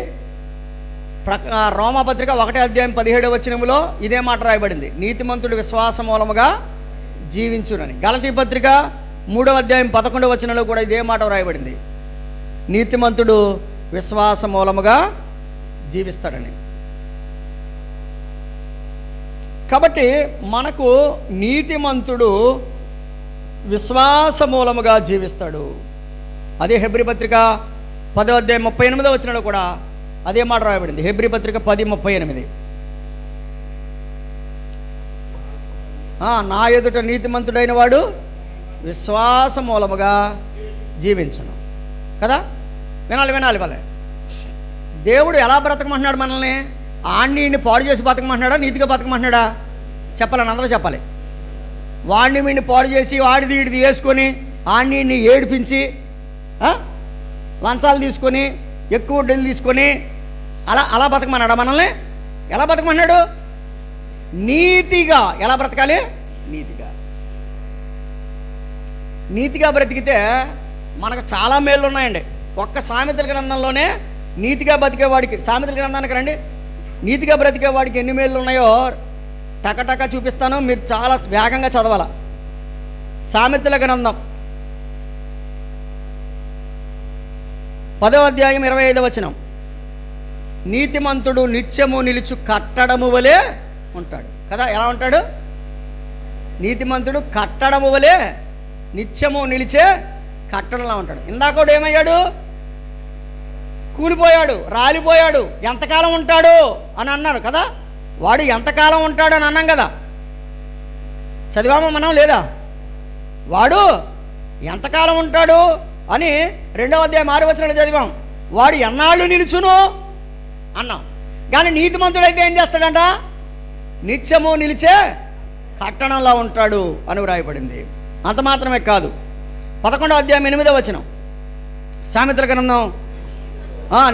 రోమాపత్రిక 1వ అధ్యాయం 17వ వచనములో ఇదే మాట రాయబడింది, నీతిమంతుడు విశ్వాస మూలముగా జీవించునని. గలతీ పత్రిక 3వ అధ్యాయం 11వ వచనంలో కూడా ఇదే మాట రాయబడింది, నీతిమంతుడు విశ్వాస మూలముగా జీవిస్తాడని. కాబట్టి మనకు నీతిమంతుడు విశ్వాస మూలముగా జీవిస్తాడు. అదే హెబ్రీ పత్రిక 10వ అధ్యాయం 38వ వచనంలో కూడా అదే మాట రాయబడింది. హెబ్రీ పత్రిక 10:38. నా ఎదుట నీతిమంతుడైన వాడు విశ్వాస మూలముగా జీవించును కదా. వినాలి వాళ్ళే. దేవుడు ఎలా బ్రతకమంటున్నాడు మనల్ని? ఆడిని పాడు చేసి బతకమంటున్నాడా, నీతిగా బతకమంటున్నాడా? చెప్పాలని అందరూ చెప్పాలి. వాడిని వీడిని పాడు చేసి వాడిది వీడిది వేసుకొని ఆడిని ఏడిపించి లంచాలు తీసుకొని ఎక్కువ వడ్డీలు తీసుకొని అలా బతకమన్నాడా మనల్ని? ఎలా బతకమన్నాడు? నీతిగా. ఎలా బ్రతకాలి? నీతిగా బ్రతికితే మనకు చాలా మేళ్ళు ఉన్నాయండి. ఒక్క సామెతల గ్రంథంలోనే నీతిగా బతికేవాడికి, సామెతల గ్రంథానికి రండి, నీతిగా బ్రతికేవాడికి ఎన్ని మేళ్ళు ఉన్నాయో టకటక చూపిస్తాను, మీరు చాలా వేగంగా చదవాల. సామెతల గ్రంథం 10వ అధ్యాయం 25వ వచనం, నీతిమంతుడు నిత్యము నిలుచు కట్టడము వలె ఉంటాడు కదా. ఎలా ఉంటాడు? నీతిమంతుడు కట్టడము వలె నిత్యము నిలిచే కట్టడంలా ఉంటాడు. ఇందాకోడు ఏమయ్యాడు? కూలిపోయాడు, రాలిపోయాడు. ఎంతకాలం ఉంటాడు అని అన్నాడు కదా. వాడు ఎంతకాలం ఉంటాడు అని అన్నాం కదా, చదివామా మనం లేదా? వాడు ఎంతకాలం ఉంటాడు అని 2వ అధ్యాయం 6వ వచనంలో చదివాం. వాడు ఎన్నాళ్ళు నిలుచును అన్నాం. కానీ నీతిమంతుడైతే ఏం చేస్తాడంట? నిత్యము నిలిచే పట్టణంలో ఉంటాడు అని వ్రాయబడింది. అంత మాత్రమే కాదు, 11వ అధ్యాయం 8వ వచనం సామెతల గ్రంథం,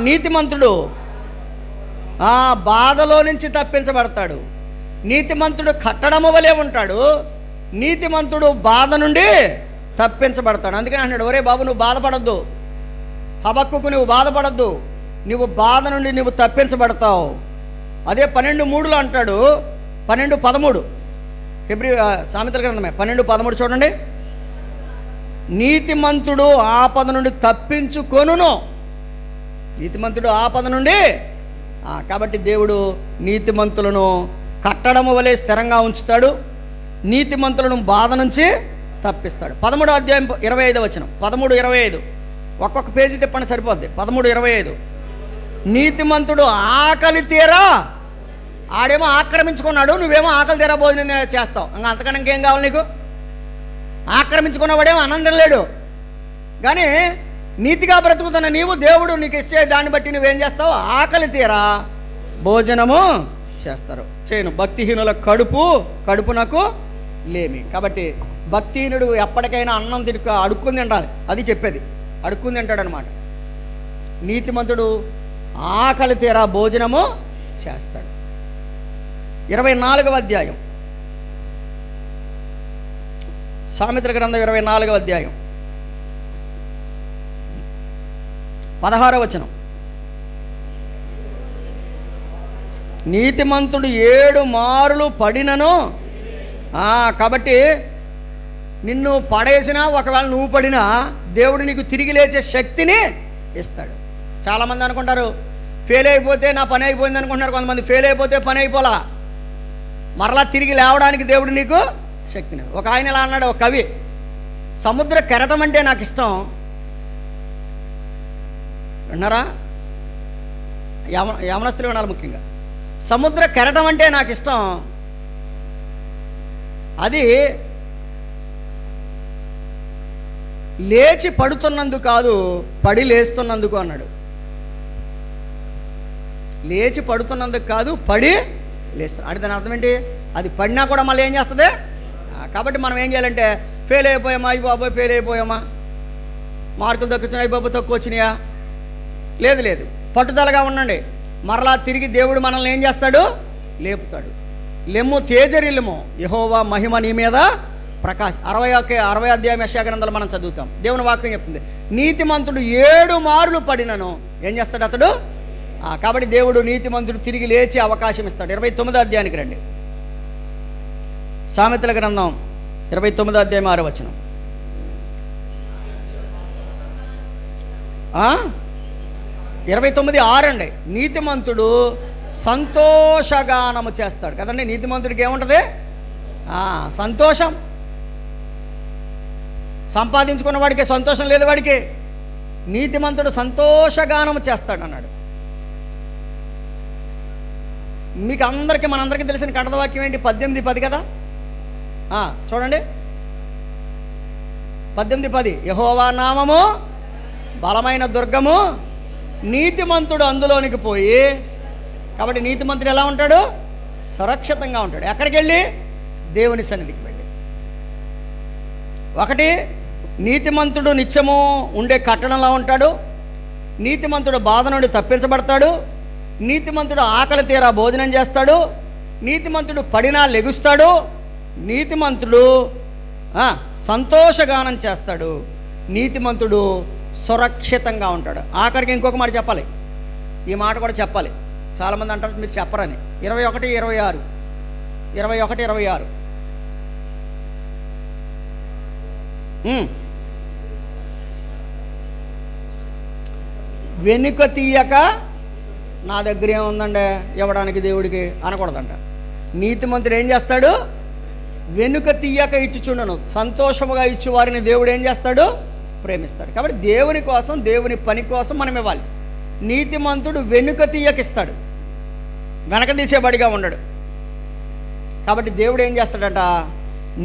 నీతిమంతుడు బాధలో నుంచి తప్పించబడతాడు. నీతిమంతుడు కట్టడము వలె ఉంటాడు, నీతిమంతుడు బాధ నుండి తప్పించబడతాడు. అందుకని అన్నాడు, ఒరే బాబు నువ్వు బాధపడద్దు, హబక్కుకు నువ్వు బాధపడద్దు, నువ్వు బాధ నుండి నువ్వు తప్పించబడతావు. అదే 12:3 అంటాడు, 12:13 సామెతల గ్రంథమే 12:13 చూడండి. నీతిమంతుడు ఆపద నుండి తప్పించుకొనును. నీతిమంతుడు ఆపద నుండి, కాబట్టి దేవుడు నీతిమంతులను కట్టడము వలె స్థిరంగా ఉంచుతాడు, నీతిమంతులను బాధ నుంచి తప్పిస్తాడు. 13వ అధ్యాయం 25వ వచనం, 13:25 ఒక్కొక్క పేజీ తిప్పండి సరిపోద్ది. 13:25 నీతిమంతుడు ఆకలి తీరా, ఆడేమో ఆక్రమించుకున్నాడు, నువ్వేమో ఆకలి తీరా భోజనం చేస్తావు. ఇంకా అంతకన్నా ఇంకేం కావాలి నీకు? ఆక్రమించుకున్నవాడేమో ఆనందం లేడు, కానీ నీతిగా బ్రతుకుతున్న నీవు దేవుడు నీకు ఇచ్చే దాన్ని బట్టి నువ్వేం చేస్తావు? ఆకలి తీరా భోజనము చేస్తారు. చేయను భక్తిహీనుల కడుపునకు లేమి. కాబట్టి భక్తిహీనుడు ఎప్పటికైనా అన్నం అడుక్కుని తింటాలి, అది చెప్పేది, అడుక్కుని తింటాడనమాట. నీతిమంతుడు ఆకలి తీరా భోజనము చేస్తాడు. 24వ అధ్యాయం సామెతల గ్రంథం 24వ అధ్యాయం 16వ వచనం, నీతిమంతుడు 7 మారులు పడినను, కాబట్టి నిన్ను పడేసినా ఒకవేళ నువ్వు పడినా దేవుడు నీకు తిరిగి లేచే శక్తిని ఇస్తాడు. చాలామంది అనుకుంటారు ఫెయిల్ అయిపోతే నా పని అయిపోయింది అనుకుంటున్నారు. కొంతమంది ఫెయిల్ అయిపోతే పని అయిపోలా, మరలా తిరిగి లేవడానికి దేవుడు నీకు శక్తిని. ఒక ఆయన ఇలా అన్నాడు, ఒక కవి, సముద్ర కెరటం అంటే నాకు ఇష్టం. విన్నారా? యవనస్తులు వినాలి ముఖ్యంగా. సముద్ర కెరటం అంటే నాకు ఇష్టం, అది లేచి పడుతున్నందుకు కాదు, పడి లేస్తున్నందుకు అన్నాడు. లేచి పడుతున్నందుకు కాదు, పడి లేస్తున్నాడు అంటే దాని అర్థం ఏంటి? అది పడినా కూడా మళ్ళీ ఏం చేస్తుంది? కాబట్టి మనం ఏం చేయాలంటే, ఫెయిల్ అయిపోయామా, అయ్యి బాబోయ్ ఫెయిల్ అయిపోయామా, మార్కులు తక్కుతున్నాయి, బాబు తక్కువ వచ్చినాయా, లేదు, పట్టుదలగా ఉండండి. మరలా తిరిగి దేవుడు మనల్ని ఏం చేస్తాడు? లేపుతాడు. లెమ్ము తేజరిల్లుము, యెహోవా మహిమ నీ మీద ప్రకాశ్. 60వ అధ్యాయం యెషయా గ్రంథంలో మనం చదువుతాం. దేవుని వాక్యం చెప్తుంది, నీతిమంతుడు 7 మారులు పడినను ఏం చేస్తాడు అతడు? కాబట్టి దేవుడు నీతిమంతుడు తిరిగి లేచి అవకాశం ఇస్తాడు. 29వ అధ్యాయానికి రండి. సామెతల గ్రంథం 29వ అధ్యాయం 6వ వచనం. 29:6 అండి. నీతిమంతుడు సంతోషగానము చేస్తాడు కదండి. నీతిమంతుడికి ఏముంటుంది? సంతోషం. సంపాదించుకున్న వాడికి సంతోషం లేదు, వాడికి. నీతిమంతుడు సంతోషగానము చేస్తాడు అన్నాడు. మీకు అందరికీ మనందరికీ తెలిసిన కంఠవాక్యం ఏంటి? 18:10 కదా. చూడండి 18:10, యెహోవా నామము బలమైన దుర్గము, నీతిమంతుడు అందులోనికి పోయి. కాబట్టి నీతిమంతుడు ఎలా ఉంటాడు? సురక్షితంగా ఉంటాడు. ఎక్కడికి వెళ్ళి? దేవుని సన్నిధికి వెళ్ళి. ఒకటి, నీతిమంతుడు నిత్యము ఉండే కట్టడంలో ఉంటాడు, నీతిమంతుడు బాధ నుండి తప్పించబడతాడు, నీతిమంతుడు ఆకలి తీరా భోజనం చేస్తాడు, నీతిమంతుడు పడినా లెగుస్తాడు, నీతిమంతుడు సంతోషగానం చేస్తాడు, నీతిమంతుడు సురక్షితంగా ఉంటాడు. ఆఖరికి ఇంకొక మాట చెప్పాలి, ఈ మాట కూడా చెప్పాలి. చాలామంది అంటారు మీరు చెప్పరని. 21:26 వెనుక తీయక నా దగ్గర ఏముందండి ఇవ్వడానికి దేవుడికి అనకూడదంట. నీతిమంతుడు ఏం చేస్తాడు? వెనుక తీయక ఇచ్చుచుండను, సంతోషముగా ఇచ్చు వారిని దేవుడు ఏం చేస్తాడు? ప్రేమిస్తాడు. కాబట్టి దేవుని కోసం, దేవుని పని కోసం మనం ఇవ్వాలి. నీతిమంతుడు వెనుక తీయకిస్తాడు, వెనక తీసేబడిగా ఉండడు. కాబట్టి దేవుడు ఏం చేస్తాడట?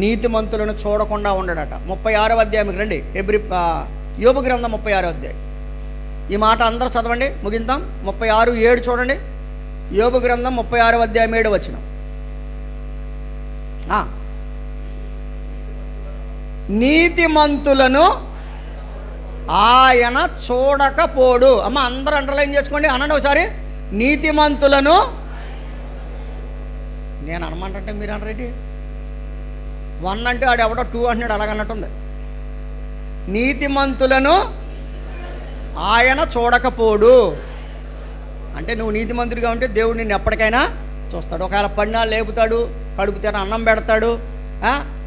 నీతిమంతులను చూడకుండా ఉండడట. 36వ అధ్యాయంకి రండి. యోబు గ్రంథం 36వ అధ్యాయం. ఈ మాట అందరూ చదవండి, ముగిందాం. 36:7 చూడండి. యోబు గ్రంథం 36వ అధ్యాయం 7వ వచనం. నీతిమంతులను ఆయన చూడకపోడు. అమ్మ అందరూ అండర్లైన్ చేసుకోండి, అనండి ఒకసారి. నీతిమంతులను, నేను అనమంటే మీరు అనరేంటి? 1 అంటే ఆడు ఎవడో 2 అంటున్నాడు, అలాగన్నట్టుంది. నీతిమంతులను ఆయన చూడకపోడు అంటే నువ్వు నీతిమంతుడిగా ఉంటే దేవుడు నిన్ను ఎప్పటికైనా చూస్తాడు. ఒకవేళ పడినా లేపుతాడు, కడుపు తెర అన్నం పెడతాడు,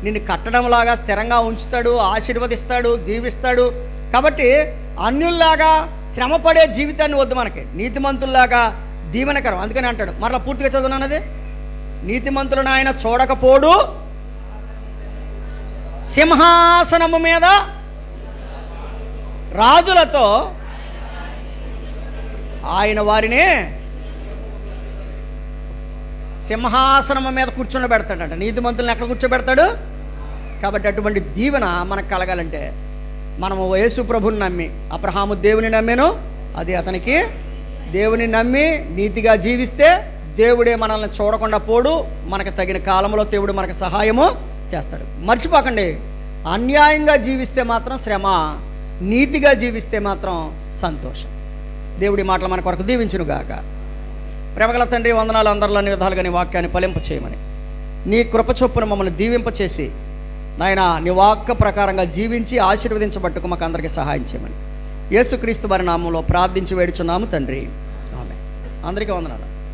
నిన్ను కట్టడంలాగా స్థిరంగా ఉంచుతాడు, ఆశీర్వదిస్తాడు, దీవిస్తాడు. కాబట్టి అన్యుల్లాగా శ్రమపడే జీవితాన్ని వద్దు మనకి, నీతిమంతుల్లాగా దీవెనకరం. అందుకని అంటాడు, మరలా పూర్తిగా చదువునన్నది, నీతిమంతులను ఆయన చూడకపోడు, సింహాసనము మీద రాజులతో ఆయన వారిని సింహాసనం మీద కూర్చోబెడతాడంట. నీతిమంతులను ఎక్కడ కూర్చోబెడతాడు? కాబట్టి అటువంటి దీవెన మనకు కలగాలంటే మనము యేసు ప్రభుని నమ్మి, అబ్రహాము దేవుని నమ్మెను, అది అతనికి, దేవుని నమ్మి నీతిగా జీవిస్తే దేవుడే మనల్ని చూడకుండా పోడు. మనకు తగిన కాలంలో దేవుడు మనకు సహాయము చేస్తాడు. మర్చిపోకండి, అన్యాయంగా జీవిస్తే మాత్రం శ్రమ, నీతిగా జీవిస్తే మాత్రం సంతోషం. దేవుడి మాటలు మన కొరకు దీవించునుగాక. ప్రేమగల తండ్రి, వందనాలు. అందరిలో అన్ని విధాలుగా నీ వాక్యాన్ని ఫలింప చేయమని, నీ కృప చొప్పున మమ్మల్ని దీవింపచేసి నాయన నీ వాక్య ప్రకారంగా జీవించి ఆశీర్వదించబట్టుకు మాకు అందరికీ సహాయం చేయమని యేసుక్రీస్తు వారి నామంలో ప్రార్థించి వేడుచున్నాము తండ్రి, ఆమేన్. అందరికీ వందనాలు.